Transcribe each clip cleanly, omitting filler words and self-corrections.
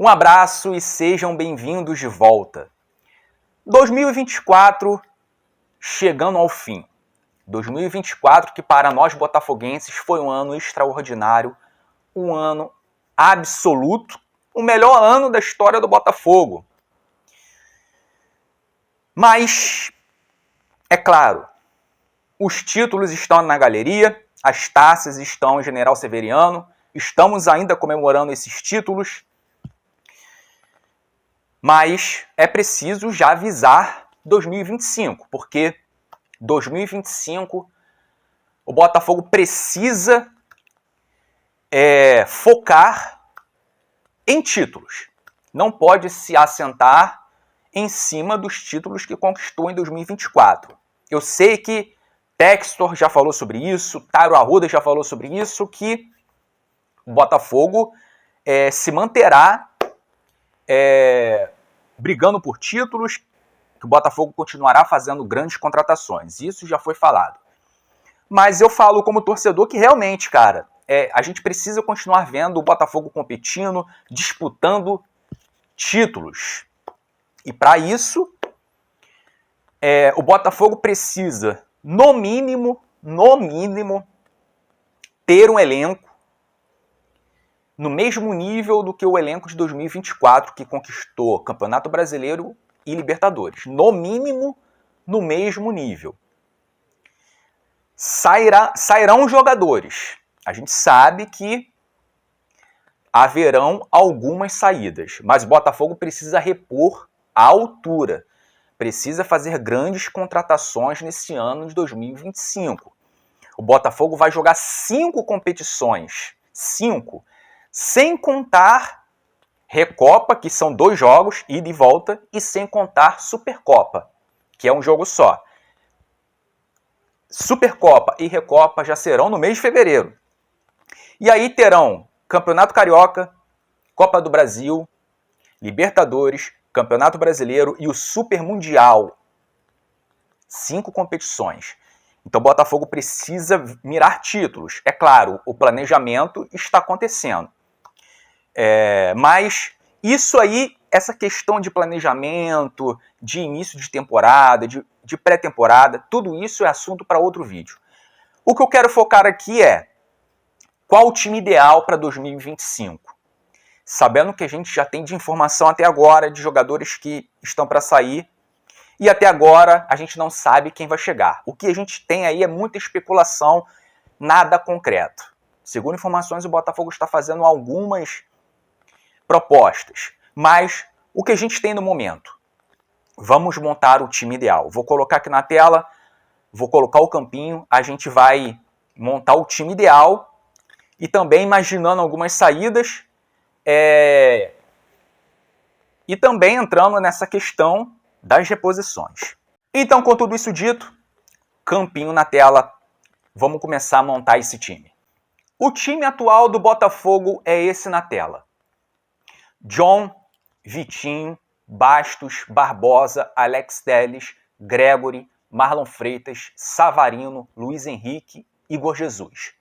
Um abraço e sejam bem-vindos de volta. 2024 chegando ao fim. 2024 que para nós botafoguenses foi um ano extraordinário, um ano absoluto, o melhor ano da história do Botafogo. Mas, é claro, os títulos estão na galeria, as taças estão em General Severiano, estamos ainda comemorando esses títulos, mas é preciso já avisar 2025, porque 2025 o Botafogo precisa focar em títulos. Não pode se assentar em cima dos títulos que conquistou em 2024. Eu sei que Textor já falou sobre isso, Tairo Arruda já falou sobre isso, que o Botafogo se manterá brigando por títulos, que o Botafogo continuará fazendo grandes contratações. Isso já foi falado. Mas eu falo como torcedor que realmente, cara, a gente precisa continuar vendo o Botafogo competindo, disputando títulos. E para isso, o Botafogo precisa, no mínimo, ter um elenco no mesmo nível do que o elenco de 2024, que conquistou Campeonato Brasileiro e Libertadores. No mínimo, no mesmo nível. Sairão jogadores. A gente sabe que haverão algumas saídas, mas o Botafogo precisa repor a altura. Precisa fazer grandes contratações nesse ano de 2025. O Botafogo vai jogar 5 competições. 5. Sem contar Recopa, que são 2 jogos, ida e volta, e sem contar Supercopa, que é um jogo só. Supercopa e Recopa já serão no mês de fevereiro. E aí terão Campeonato Carioca, Copa do Brasil, Libertadores, Campeonato Brasileiro e o Super Mundial. 5 competições. Então o Botafogo precisa mirar títulos. É claro, o planejamento está acontecendo. Mas isso aí, essa questão de planejamento, de início de temporada, de pré-temporada, tudo isso é assunto para outro vídeo. O que eu quero focar aqui é qual o time ideal para 2025. Sabendo que a gente já tem de informação até agora de jogadores que estão para sair, e até agora a gente não sabe quem vai chegar. O que a gente tem aí é muita especulação, nada concreto. Segundo informações, o Botafogo está fazendo algumas propostas, mas o que a gente tem no momento? Vamos montar o time ideal. Vou colocar aqui na tela, vou colocar o campinho, a gente vai montar o time ideal e também imaginando algumas saídas e também entrando nessa questão das reposições. Então, com tudo isso dito, campinho na tela, vamos começar a montar esse time. O time atual do Botafogo é esse na tela. John, Vitinho, Bastos, Barbosa, Alex Telles, Gregory, Marlon Freitas, Savarino, Luiz Henrique, Igor Jesus.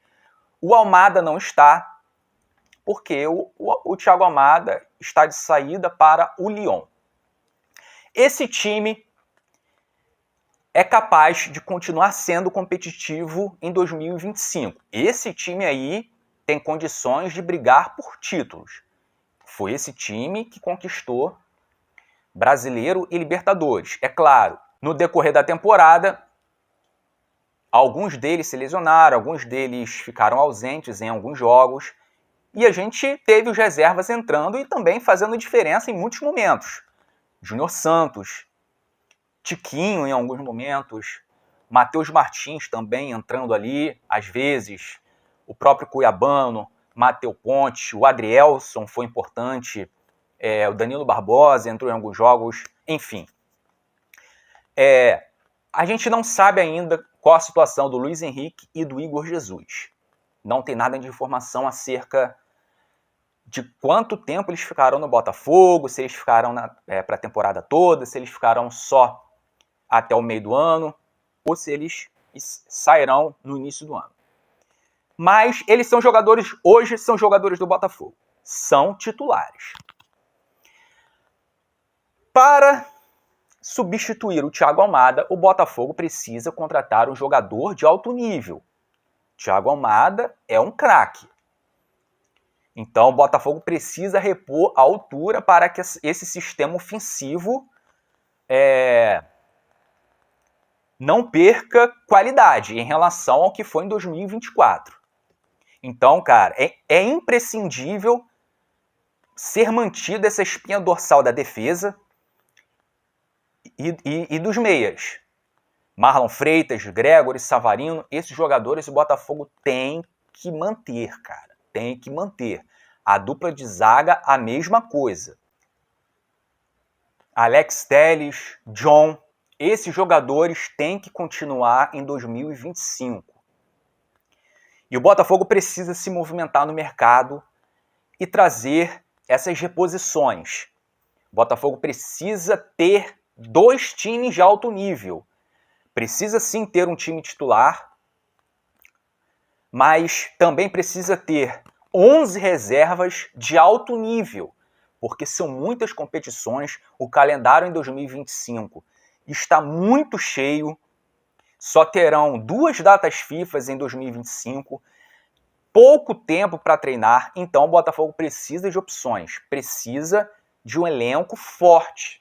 O Almada não está, porque o Thiago Almada está de saída para o Lyon. Esse time é capaz de continuar sendo competitivo em 2025. Esse time aí tem condições de brigar por títulos. Foi esse time que conquistou Brasileiro e Libertadores. É claro, no decorrer da temporada, alguns deles se lesionaram, alguns deles ficaram ausentes em alguns jogos, e a gente teve os reservas entrando e também fazendo diferença em muitos momentos. Júnior Santos, Tiquinho em alguns momentos, Matheus Martins também entrando ali, às vezes, o próprio Cuiabano, Matheus Ponte, o Adrielson foi importante, o Danilo Barbosa entrou em alguns jogos, enfim. A gente não sabe ainda qual a situação do Luiz Henrique e do Igor Jesus. Não tem nada de informação acerca de quanto tempo eles ficaram no Botafogo, se eles ficaram para a temporada toda, se eles ficaram só até o meio do ano, ou se eles sairão no início do ano. Mas eles são jogadores, hoje são jogadores do Botafogo. São titulares. Para substituir o Thiago Almada, o Botafogo precisa contratar um jogador de alto nível. Thiago Almada é um craque. Então o Botafogo precisa repor a altura para que esse sistema ofensivo não perca qualidade em relação ao que foi em 2024. Então, cara, é imprescindível ser mantida essa espinha dorsal da defesa e dos meias. Marlon Freitas, Gregory, Savarino, esses jogadores o Botafogo tem que manter, cara. Tem que manter. A dupla de zaga, a mesma coisa. Alex Telles, John, esses jogadores têm que continuar em 2025. E o Botafogo precisa se movimentar no mercado e trazer essas reposições. O Botafogo precisa ter 2 times de alto nível. Precisa sim ter um time titular, mas também precisa ter 11 reservas de alto nível, porque são muitas competições. O calendário em 2025 está muito cheio, só terão 2 datas FIFA em 2025, pouco tempo para treinar, então o Botafogo precisa de opções, precisa de um elenco forte,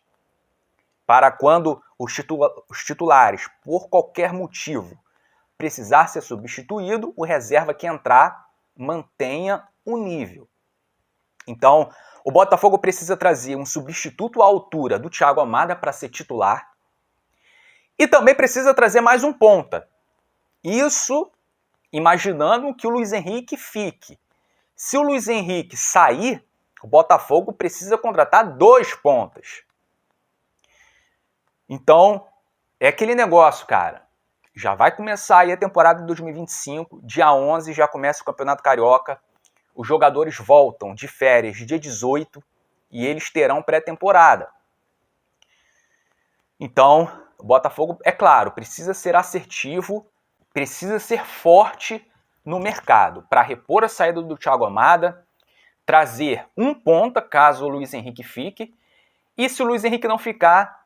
para quando os titulares, por qualquer motivo, precisar ser substituído, o reserva que entrar mantenha o nível. Então, o Botafogo precisa trazer um substituto à altura do Thiago Almada para ser titular e também precisa trazer mais um ponta. Isso imaginando que o Luiz Henrique fique. Se o Luiz Henrique sair, o Botafogo precisa contratar 2 pontas. Então, é aquele negócio, cara. Já vai começar aí a temporada de 2025, dia 11 já começa o Campeonato Carioca. Os jogadores voltam de férias dia 18 e eles terão pré-temporada. Então, o Botafogo, é claro, precisa ser assertivo, precisa ser forte no mercado para repor a saída do Thiago Almada, trazer um ponta caso o Luiz Henrique fique, e se o Luiz Henrique não ficar,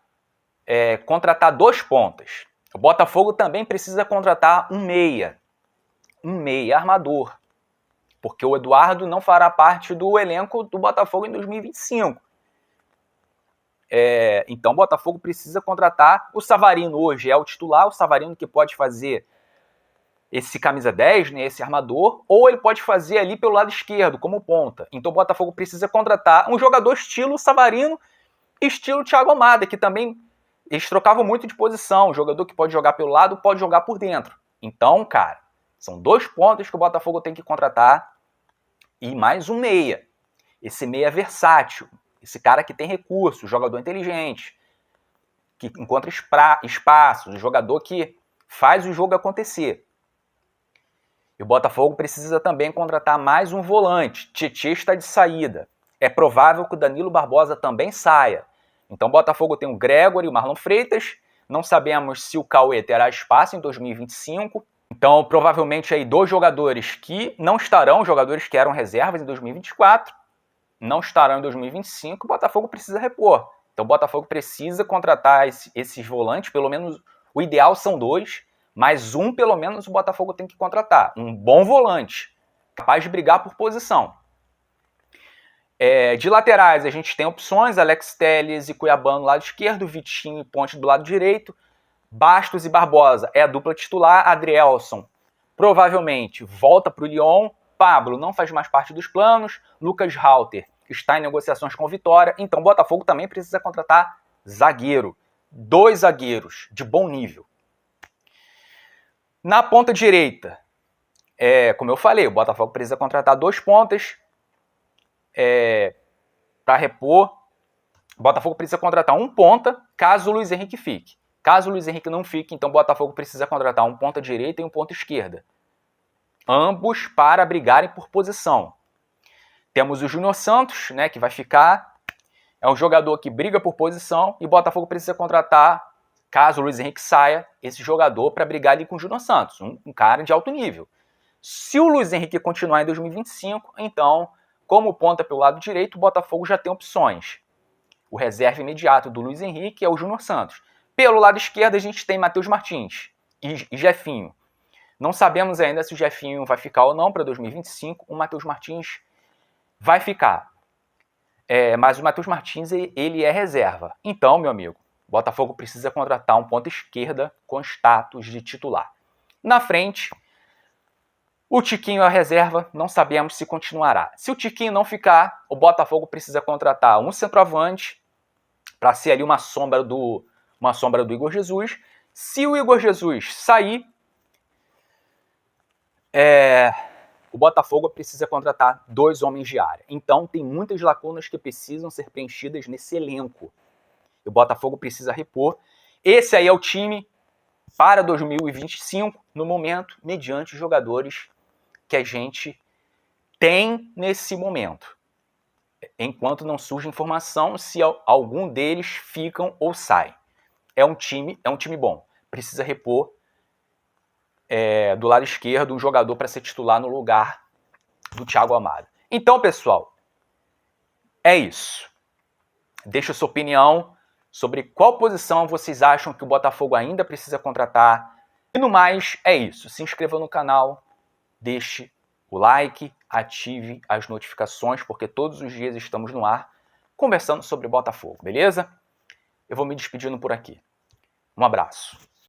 contratar 2 pontas. O Botafogo também precisa contratar um meia armador, porque o Eduardo não fará parte do elenco do Botafogo em 2025. Então o Botafogo precisa contratar. O Savarino hoje é o titular, o Savarino que pode fazer esse camisa 10, né, esse armador, ou ele pode fazer ali pelo lado esquerdo, como ponta. Então o Botafogo precisa contratar um jogador estilo Savarino, estilo Thiago Almada, que também eles trocavam muito de posição. O jogador que pode jogar pelo lado pode jogar por dentro. Então, cara, são 2 pontos que o Botafogo tem que contratar e mais um meia. Esse meia versátil, esse cara que tem recursos, jogador inteligente, que encontra espaços, o jogador que faz o jogo acontecer. E o Botafogo precisa também contratar mais um volante. Tietê está de saída. É provável que o Danilo Barbosa também saia. Então o Botafogo tem o Gregory e o Marlon Freitas. Não sabemos se o Cauê terá espaço em 2025. Então provavelmente aí 2 jogadores que não estarão, jogadores que eram reservas em 2024, não estarão em 2025. O Botafogo precisa repor. Então o Botafogo precisa contratar esses volantes, pelo menos o ideal são 2, mas um pelo menos o Botafogo tem que contratar. Um bom volante, capaz de brigar por posição. De laterais a gente tem opções, Alex Telles e Cuiabano do lado esquerdo, Vitinho e Ponte do lado direito, Bastos e Barbosa é a dupla titular, Adrielson provavelmente volta para o Lyon, Pablo não faz mais parte dos planos, Lucas Halter está em negociações com Vitória, então o Botafogo também precisa contratar zagueiro, 2 zagueiros de bom nível. Na ponta direita, como eu falei, o Botafogo precisa contratar 2 pontas para repor. O Botafogo precisa contratar um ponta caso o Luiz Henrique fique. Caso o Luiz Henrique não fique, então o Botafogo precisa contratar um ponta direita e um ponta esquerda. Ambos para brigarem por posição. Temos o Júnior Santos, né, que vai ficar. É um jogador que briga por posição e o Botafogo precisa contratar, caso o Luiz Henrique saia, esse jogador para brigar ali com o Júnior Santos, um cara de alto nível. Se o Luiz Henrique continuar em 2025, então, como ponta pelo lado direito, o Botafogo já tem opções. O reserva imediato do Luiz Henrique é o Júnior Santos. Pelo lado esquerdo a gente tem Matheus Martins e Jefinho. Não sabemos ainda se o Jefinho vai ficar ou não para 2025. O Matheus Martins vai ficar. Mas o Matheus Martins, ele é reserva. Então, meu amigo, o Botafogo precisa contratar um ponta esquerda com status de titular. Na frente, o Tiquinho é a reserva, não sabemos se continuará. Se o Tiquinho não ficar, o Botafogo precisa contratar um centroavante para ser ali uma sombra do Igor Jesus. Se o Igor Jesus sair, o Botafogo precisa contratar 2 homens de área. Então, tem muitas lacunas que precisam ser preenchidas nesse elenco. O Botafogo precisa repor. Esse aí é o time para 2025, no momento, mediante os jogadores que a gente tem nesse momento. Enquanto não surge informação se algum deles ficam ou saem. É um time bom. Precisa repor do lado esquerdo um jogador para ser titular no lugar do Thiago Almada. Então, pessoal, é isso. Deixa a sua opinião sobre qual posição vocês acham que o Botafogo ainda precisa contratar. E no mais, é isso. Se inscreva no canal, deixe o like, ative as notificações, porque todos os dias estamos no ar conversando sobre Botafogo, beleza? Eu vou me despedindo por aqui. Um abraço.